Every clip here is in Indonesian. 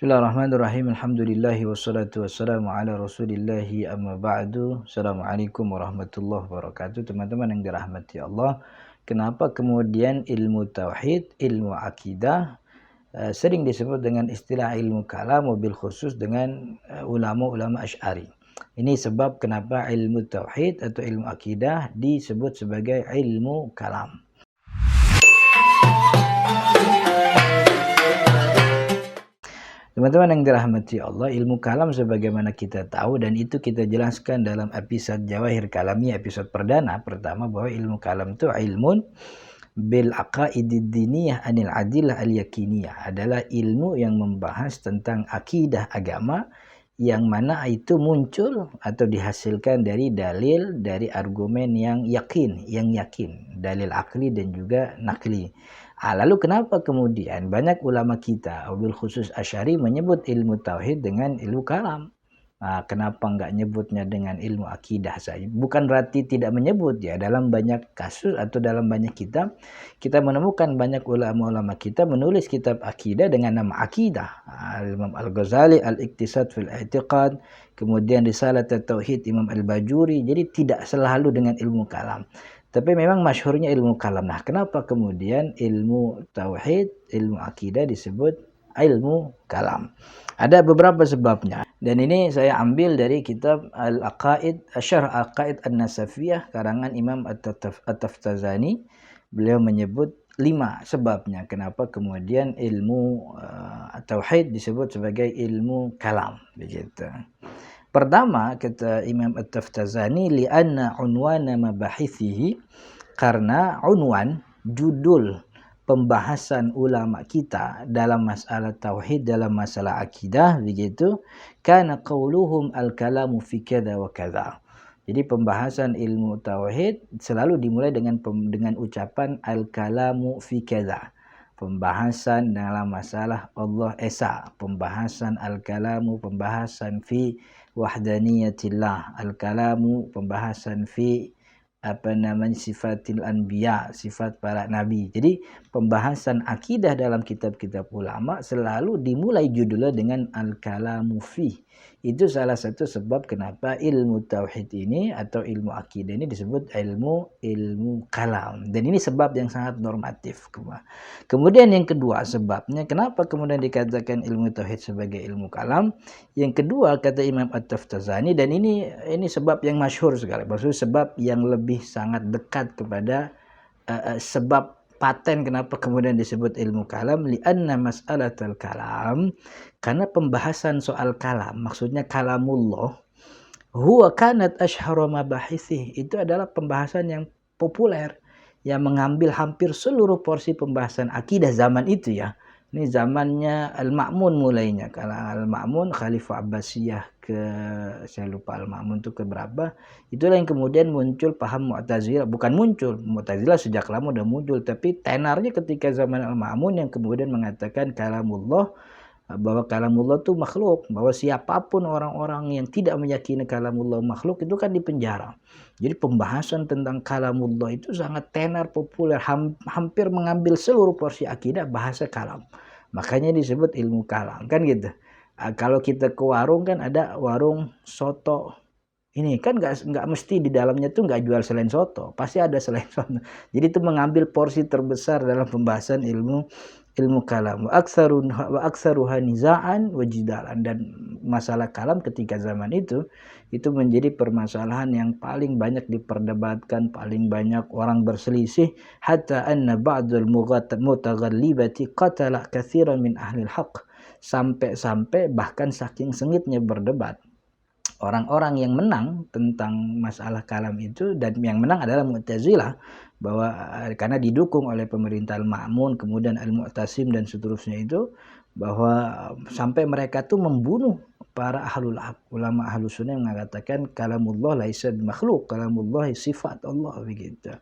Bismillahirrahmanirrahim. Alhamdulillahi wassalatu wassalamu ala rasulillahi amma ba'du. Assalamualaikum warahmatullahi wabarakatuh. Teman-teman yang dirahmati Allah, kenapa kemudian ilmu tauhid, ilmu akidah sering disebut dengan istilah ilmu kalam, mobil khusus dengan ulama-ulama Asy'ari. Ini sebab kenapa ilmu tauhid atau ilmu akidah disebut sebagai ilmu kalam. Teman-teman yang dirahmati Allah, ilmu kalam sebagaimana kita tahu dan itu kita jelaskan dalam episode Jawahir Kalamiyah episode perdana pertama, bahwa ilmu kalam itu ilmun bil aqaidid diniyah anil adillah al yakiniyah, adalah ilmu yang membahas tentang akidah agama yang mana itu muncul atau dihasilkan dari dalil, dari argumen yang yakin, dalil akli dan juga nakli. Lalu kenapa kemudian banyak ulama kita, wabil khusus Asy'ari, menyebut ilmu tauhid dengan ilmu kalam? Kenapa enggak nyebutnya dengan ilmu akidah saja? Bukan berarti tidak menyebut ya. Dalam banyak kasus atau dalam banyak kitab, kita menemukan banyak ulama-ulama kita menulis kitab akidah dengan nama akidah. Imam Al-Ghazali, Al-Iqtisad fil I'tiqad, kemudian Risalah Tauhid Imam Al-Bajuri. Jadi tidak selalu dengan ilmu kalam. Tapi memang masyhurnya ilmu kalam. Nah, kenapa kemudian ilmu tauhid, ilmu akidah disebut ilmu kalam? Ada beberapa sebabnya. Dan ini saya ambil dari kitab Al-Aqaid, Syarh Aqaid An-Nasafiyah karangan Imam At-Taftazani. Beliau menyebut 5 sebabnya kenapa kemudian ilmu tauhid disebut sebagai ilmu kalam, begitu. Pertama, kata Imam At-Taftazani, li'anna unwana mabahithihi, karena unwan, judul pembahasan ulama kita dalam masalah tauhid, dalam masalah akidah, begitu, kana qauluhum al-kalamu fi kadza wa kadza. Jadi pembahasan ilmu tauhid selalu dimulai dengan ucapan al-kalamu fi kadza. Pembahasan dalam masalah Allah Esa, pembahasan al-kalamu, pembahasan fi wahdaniyatillah, al-kalamu, pembahasan fi sifatil anbiya, sifat para nabi. Jadi pembahasan akidah dalam kitab-kitab ulama selalu dimulai judulnya dengan al-kalamu fi. Itu salah satu sebab kenapa ilmu tauhid ini atau ilmu akidah ini disebut ilmu kalam. Dan ini sebab yang sangat normatif. Kemudian yang kedua sebabnya kenapa kemudian dikatakan ilmu tauhid sebagai ilmu kalam. Yang kedua kata Imam At-Taftazani, dan ini sebab yang masyhur sekali, maksudnya sebab yang lebih sangat dekat kepada sebab paten kenapa kemudian disebut ilmu kalam, li'anna mas'alatul kalam, karena pembahasan soal kalam, maksudnya kalamullah, huwa kanat asyhara mabahithih, itu adalah pembahasan yang populer yang mengambil hampir seluruh porsi pembahasan akidah zaman itu ya. Ini zamannya Al-Ma'mun mulainya. Kalau Al-Ma'mun, Khalifah Abbasiyah saya lupa Al-Ma'mun itu keberapa. Itulah yang kemudian muncul paham Mu'tazilah. Bukan muncul, Mu'tazilah sejak lama udah muncul. Tapi tenarnya ketika zaman Al-Ma'mun yang kemudian mengatakan kalamullah, bahwa kalamullah itu makhluk, bahwa siapapun orang-orang yang tidak meyakini kalamullah makhluk itu kan dipenjara. Jadi pembahasan tentang kalamullah itu sangat tenar, populer, hampir mengambil seluruh porsi akidah bahasa kalam. Makanya disebut ilmu kalam, kan gitu. Kalau kita ke warung kan ada warung soto. Ini kan nggak mesti di dalamnya tuh nggak jual selain soto, pasti ada selain soto. Jadi itu mengambil porsi terbesar dalam pembahasan ilmu kalam. Wa aktsaruha nizaan wa jidalan, dan masalah kalam ketika zaman itu menjadi permasalahan yang paling banyak diperdebatkan, paling banyak orang berselisih, hatta anna ba'dul mutaghallibati qatala katsiran min ahli al-haq, sampai bahkan saking sengitnya berdebat orang-orang yang menang tentang masalah kalam itu, dan yang menang adalah Mu'tazilah, bahwa karena didukung oleh pemerintah Al-Ma'mun, kemudian Al-Mu'tasim dan seterusnya itu, bahwa sampai mereka tuh membunuh para ahlul haq, ulama ahlus sunnah yang mengatakan kalamullah laisa makhluk, kalamullah sifat Allah, begitu.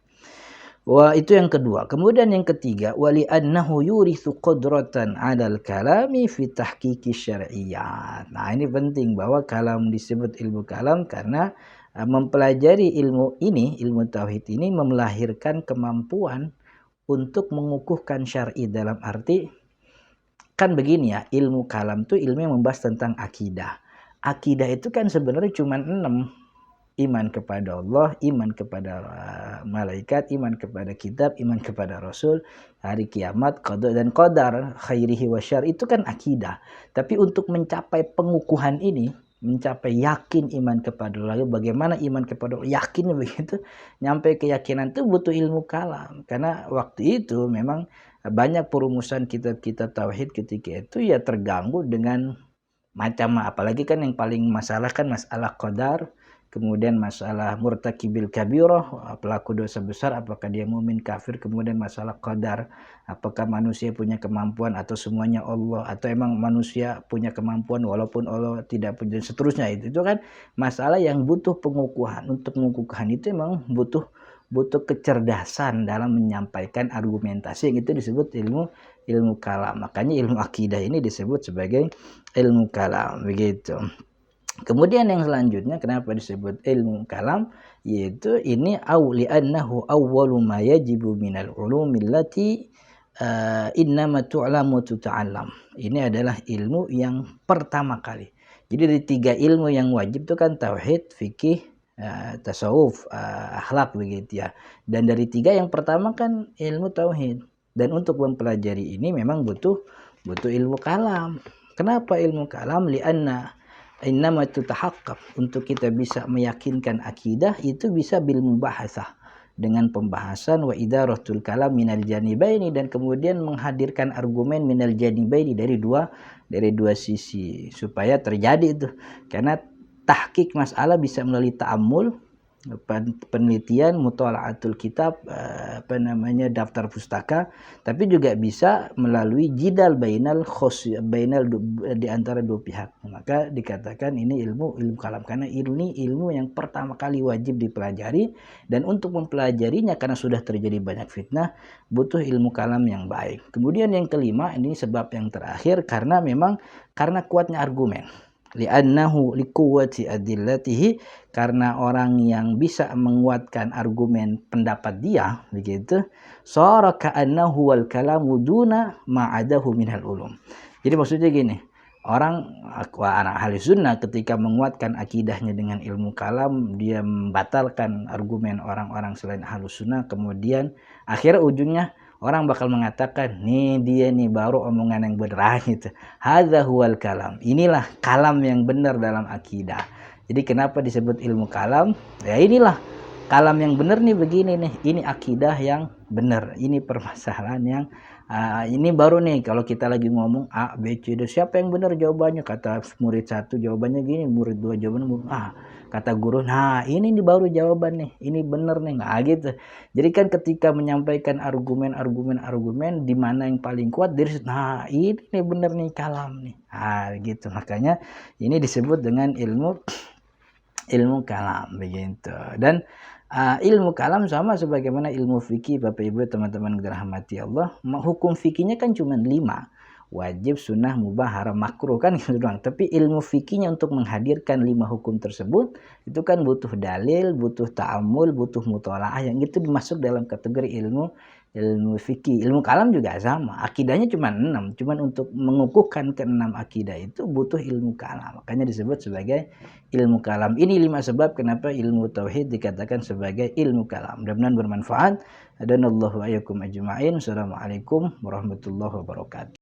Wah, itu yang kedua. Kemudian yang ketiga, wali annahu yurithu qudratan 'alal kalami fi tahqiqi syar'iyyat. Nah, ini penting bahwa kalam disebut ilmu kalam karena mempelajari ilmu ini, ilmu tauhid ini melahirkan kemampuan untuk mengukuhkan syar'i, dalam arti kan begini ya, ilmu kalam tuh ilmu yang membahas tentang akidah. Akidah itu kan sebenarnya cuma 6. Iman kepada Allah, iman kepada malaikat, iman kepada kitab, iman kepada Rasul, hari kiamat, qada dan qadar, khairihi wa syarr, itu kan akidah. Tapi untuk mencapai pengukuhan ini, mencapai yakin iman kepada Allah, bagaimana iman kepada Allah, yakin begitu, nyampe keyakinan itu butuh ilmu kalam. Karena waktu itu memang banyak perumusan kitab-kitab tauhid ketika itu ya terganggu dengan macam, apalagi kan yang paling masalah kan masalah qadar, kemudian masalah murtakibil kabirah, pelaku dosa besar, apakah dia mukmin kafir, kemudian masalah qadar, apakah manusia punya kemampuan atau semuanya Allah, atau emang manusia punya kemampuan walaupun Allah tidak punya, seterusnya. Itu kan masalah yang butuh pengukuhan. Untuk pengukuhan itu emang butuh kecerdasan dalam menyampaikan argumentasi, yang itu disebut ilmu kalam. Makanya ilmu akidah ini disebut sebagai ilmu kalam, begitu. Kemudian yang selanjutnya kenapa disebut ilmu kalam, yaitu ini li'annahu awwalu ma yajibu minal ulumil lati innama tu'lamu tuta'allam. Ini adalah ilmu yang pertama kali. Jadi dari 3 ilmu yang wajib itu kan tauhid, fikih, tasawuf, akhlak, begitu ya. Dan dari 3 yang pertama kan ilmu tauhid. Dan untuk mempelajari ini memang butuh ilmu kalam. Kenapa ilmu kalam? Li'anna innama tutahaqqaq, untuk kita bisa meyakinkan akidah itu bisa bil mubahasah, dengan pembahasan, wa idaratul kalam minal janibaini, dan kemudian menghadirkan argumen minal janibaini, dari dua sisi, supaya terjadi itu. Karena tahqiq masalah bisa melalui ta'ammul, penelitian, mutola'atul kitab, daftar pustaka, tapi juga bisa melalui jidal bainal di antara dua pihak. Maka dikatakan ini ilmu kalam, karena ini ilmu yang pertama kali wajib dipelajari, dan untuk mempelajarinya karena sudah terjadi banyak fitnah, butuh ilmu kalam yang baik. Kemudian yang kelima, ini sebab yang terakhir, karena kuatnya argumen. Li'annahu liquwwati adillatihi, karena orang yang bisa menguatkan argumen pendapat dia, begitu, sara ka'annahu wal kalamu duna ma'adahu minal ulum. Jadi maksudnya gini, anak ahli sunnah ketika menguatkan akidahnya dengan ilmu kalam, dia membatalkan argumen orang-orang selain ahli sunnah, kemudian akhirnya ujungnya orang bakal mengatakan, nih dia nih baru omongan yang benar gitu. Hadza huwal kalam. Inilah kalam yang benar dalam akidah. Jadi kenapa disebut ilmu kalam? Ya inilah kalam yang benar nih, begini nih. Ini akidah yang benar. Ini permasalahan yang ini baru nih, kalau kita lagi ngomong A, B, C, D, siapa yang benar jawabannya? Kata murid 1 jawabannya gini, murid 2 jawabannya kata guru, nah ini nih baru jawaban nih, ini benar nih, gitu. Jadi kan ketika menyampaikan argumen di mana yang paling kuat dari, nah ini nih benar nih kalam nih, gitu. Makanya ini disebut dengan ilmu kalam, begitu. Dan ilmu kalam sama sebagaimana ilmu fikih, Bapak Ibu teman-teman dirahmati Allah. Hukum fikihnya kan cuma 5. Wajib, sunnah, mubah, haram, makruh, kan gitu doang. Tapi ilmu fikihnya untuk menghadirkan 5 hukum tersebut, itu kan butuh dalil, butuh ta'amul, butuh mutola'ah, yang itu dimasuk dalam kategori ilmu fikih. Ilmu kalam juga sama, akidahnya cuma 6, cuman untuk mengukuhkan ke-6 akidah itu butuh ilmu kalam, makanya disebut sebagai ilmu kalam. Ini 5 sebab kenapa ilmu tauhid dikatakan sebagai ilmu kalam. Mudah-mudahan bermanfaat. Hadanallahu wa iyyakum ajma'in. Assalamualaikum warahmatullahi wabarakatuh.